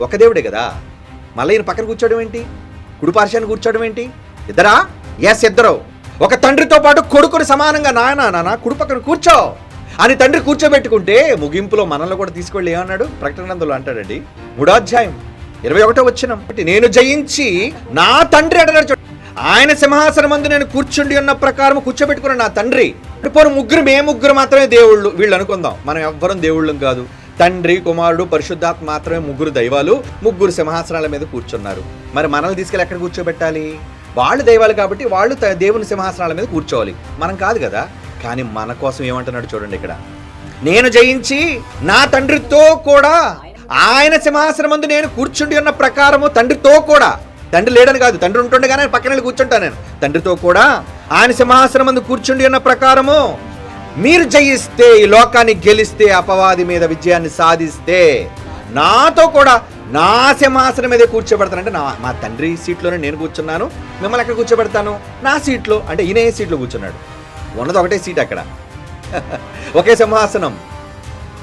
ఒక దేవుడే కదా, మళ్ళీ ఈయన పక్కన కూర్చోవడం ఏంటి? కుడి పార్శ్వాన్ని కూర్చోవడం ఏంటి? ఇద్దరా? ఎస్, ఇద్దరు. ఒక తండ్రితో పాటు కొడుకుని సమానంగా నాన్న కుడి పక్కన కూర్చో అని తండ్రి కూర్చోబెట్టుకుంటే ముగింపులో మనల్ని కూడా తీసుకెళ్ళి ఏమన్నాడు? ప్రకటన గ్రంథంలో అంటాడండి, 3వ అధ్యాయం 21వ వచనం, నేను జయించి నా తండ్రి అంటున్నాడు చూడండి, ఆయన సింహాసనం మందు నేను కూర్చుండి ఉన్న ప్రకారం కూర్చోబెట్టుకున్న నా తండ్రి. పోను ముగ్గురు మాత్రమే దేవుళ్ళు వీళ్ళు అనుకుందాం, మనం ఎవ్వరం దేవుళ్ళం కాదు. తండ్రి, కుమారుడు, పరిశుద్ధాత్మ మాత్రమే ముగ్గురు దైవాలు, ముగ్గురు సింహాసనాల మీద కూర్చున్నారు. మరి మనల్ని తీసుకెళ్ళి ఎక్కడ కూర్చోబెట్టాలి? వాళ్ళు దైవాలు కాబట్టి వాళ్ళు దేవుని సింహాసనాల మీద కూర్చోవాలి, మనం కాదు కదా. కానీ మన కోసం ఏమంటున్నాడు చూడండి ఇక్కడ, నేను జయించి నా తండ్రితో కూడా ఆయన సింహాసనం ముందు నేను కూర్చుండి ఉన్న ప్రకారము, తండ్రితో కూడా, తండ్రి లేడని కాదు, తండ్రి ఉంటుండగానే ఆయన పక్కన వెళ్ళి కూర్చుంటాను నేను, తండ్రితో కూడా ఆయన సింహాసనం ముందు కూర్చుండి ఉన్న ప్రకారము మీరు జయిస్తే, ఈ లోకాన్ని గెలిస్తే, అపవాది మీద విజయాన్ని సాధిస్తే నాతో కూడా నా సింహాసనం మీదే కూర్చోబెడతానంటే మా తండ్రి సీట్లోనే నేను కూర్చున్నాను, మిమ్మల్ని ఎక్కడ కూర్చోబెడతాను? నా సీట్లో. అంటే ఈయన ఏ సీట్లో కూర్చున్నాడు? ఉన్నది ఒకటే సీట్ అక్కడ, ఒకే సింహాసనం.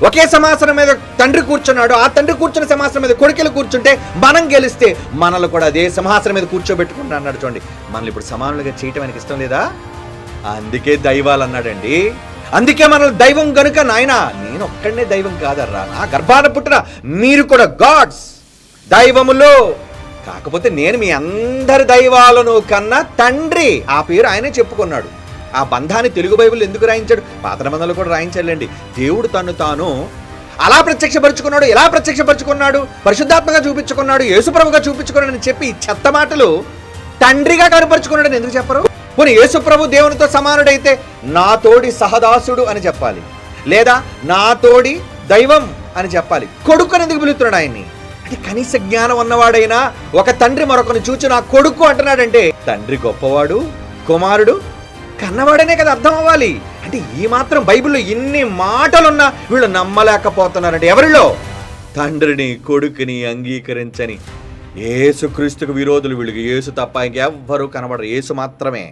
ఒకే సింహాసనం మీద తండ్రి కూర్చున్నాడు, ఆ తండ్రి కూర్చున్న సింహాసనం మీద కొడుకులు కూర్చుంటే మనం గెలిస్తే మనల్ని కూడా అదే సింహాసనం మీద కూర్చోబెట్టుకుంటా అన్నాడు చూడండి. మనల్ని ఇప్పుడు సమానులుగా చేయటం ఆయనకి ఇష్టం లేదా? అందుకే దైవాలు అన్నాడండి. అందుకే మనల్ని దైవం గనుక, నాయన నేను ఒక్కడనే దైవం కాదర్రా, నా గర్భాన పుట్టిన మీరు కూడా గాడ్స్, దైవములు. కాకపోతే నేను మీ అందరి దైవాలను కన్నా తండ్రి, ఆ పేరు ఆయనే చెప్పుకున్నాడు. ఆ బంధాన్ని తెలుగు బైబిల్ ఎందుకు రాయించాడు? పాత నిబంధనలు కూడా రాయించాలండి. దేవుడు తను తాను అలా ప్రత్యక్షపరుచుకున్నాడు. ఎలా ప్రత్యక్షపరుచుకున్నాడు? పరిశుద్ధాత్మగా చూపించుకున్నాడు, యేసుప్రభుగా చూపించుకున్నాడు అని చెప్పి చెత్త మాటలు తండ్రిగా కనపరుచుకున్నాడని ఎందుకు చెప్పరు? పోనీ యేసుప్రభు దేవునితో సమానుడైతే నా తోడి సహదాసుడు అని చెప్పాలి, లేదా నా తోడి దైవం అని చెప్పాలి. కొడుకు అని ఎందుకు పిలుస్తున్నాడు ఆయన్ని? అంటే కనీస జ్ఞానం ఉన్నవాడైనా ఒక తండ్రి మరొకరిని చూచి నా కొడుకు అంటున్నాడంటే తండ్రి గొప్పవాడు, కుమారుడు కన్నవాడనే కదా అర్థం అవ్వాలి. అంటే ఈ మాత్రం బైబిల్లో ఇన్ని మాటలున్నా వీళ్ళు నమ్మలేకపోతున్నారంటే ఎవరిలో? తండ్రిని, కొడుకుని అంగీకరించని యేసుక్రీస్తుకు విరోధులు వీళ్ళకి. యేసు తప్ప ఇంకెవ్వరూ కనబడరు, యేసు మాత్రమే.